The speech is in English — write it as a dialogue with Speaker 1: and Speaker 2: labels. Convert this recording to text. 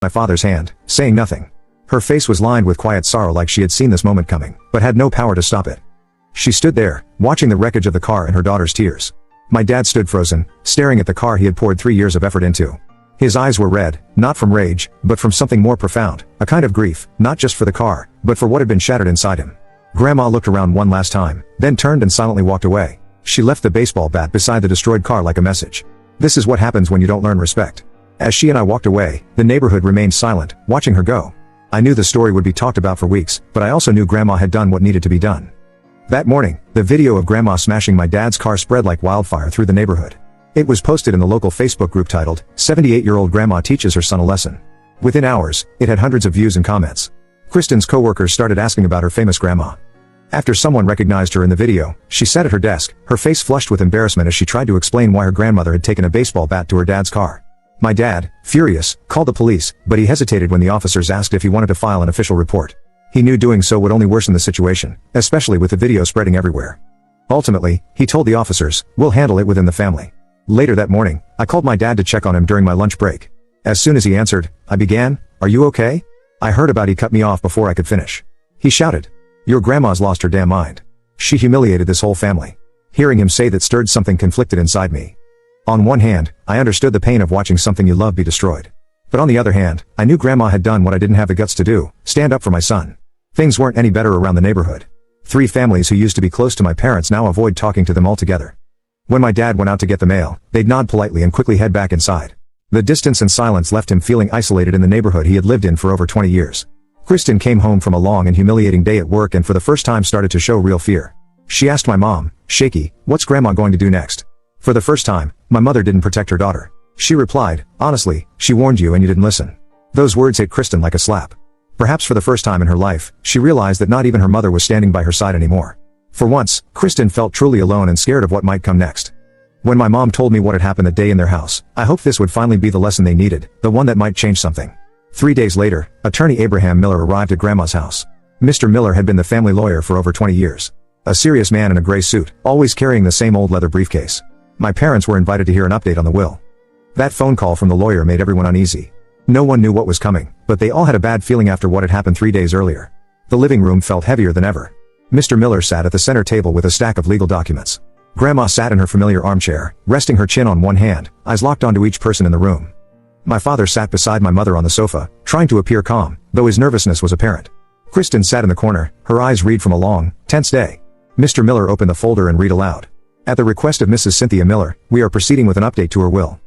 Speaker 1: my father's hand, saying nothing. Her face was lined with quiet sorrow, like she had seen this moment coming, but had no power to stop it. She stood there, watching the wreckage of the car and her daughter's tears. My dad stood frozen, staring at the car he had poured 3 years of effort into. His eyes were red, not from rage, but from something more profound, a kind of grief, not just for the car, but for what had been shattered inside him. Grandma looked around one last time, then turned and silently walked away. She left the baseball bat beside the destroyed car like a message. This is what happens when you don't learn respect. As she and I walked away, the neighborhood remained silent, watching her go. I knew the story would be talked about for weeks, but I also knew Grandma had done what needed to be done. That morning, the video of Grandma smashing my dad's car spread like wildfire through the neighborhood. It was posted in the local Facebook group titled, "78-year-old Grandma Teaches Her Son a Lesson." Within hours, it had hundreds of views and comments. Kristen's coworkers started asking about her famous grandma. After someone recognized her in the video, she sat at her desk, her face flushed with embarrassment as she tried to explain why her grandmother had taken a baseball bat to her dad's car. My dad, furious, called the police, but he hesitated when the officers asked if he wanted to file an official report. He knew doing so would only worsen the situation, especially with the video spreading everywhere. Ultimately, he told the officers, "We'll handle it within the family." Later that morning, I called my dad to check on him during my lunch break. As soon as he answered, I began, "Are you okay?" I heard about he cut me off before I could finish. He shouted, "Your grandma's lost her damn mind. She humiliated this whole family." Hearing him say that stirred something conflicted inside me. On one hand, I understood the pain of watching something you love be destroyed. But on the other hand, I knew Grandma had done what I didn't have the guts to do, stand up for my son. Things weren't any better around the neighborhood. 3 families who used to be close to my parents now avoid talking to them altogether. When my dad went out to get the mail, they'd nod politely and quickly head back inside. The distance and silence left him feeling isolated in the neighborhood he had lived in for over 20 years. Kristen came home from a long and humiliating day at work and for the first time started to show real fear. She asked my mom, shaky, "What's Grandma going to do next?" For the first time, my mother didn't protect her daughter. She replied, "Honestly, she warned you and you didn't listen." Those words hit Kristen like a slap. Perhaps for the first time in her life, she realized that not even her mother was standing by her side anymore. For once, Kristen felt truly alone and scared of what might come next. When my mom told me what had happened that day in their house, I hoped this would finally be the lesson they needed, the one that might change something. 3 days later, attorney Abraham Miller arrived at Grandma's house. Mr. Miller had been the family lawyer for over 20 years. A serious man in a gray suit, always carrying the same old leather briefcase. My parents were invited to hear an update on the will. That phone call from the lawyer made everyone uneasy. No one knew what was coming, but they all had a bad feeling after what had happened 3 days earlier. The living room felt heavier than ever. Mr. Miller sat at the center table with a stack of legal documents. Grandma sat in her familiar armchair, resting her chin on one hand, eyes locked onto each person in the room. My father sat beside my mother on the sofa, trying to appear calm, though his nervousness was apparent. Kristen sat in the corner, her eyes read from a long, tense day. Mr. Miller opened the folder and read aloud. "At the request of Mrs. Cynthia Miller, we are proceeding with an update to her will.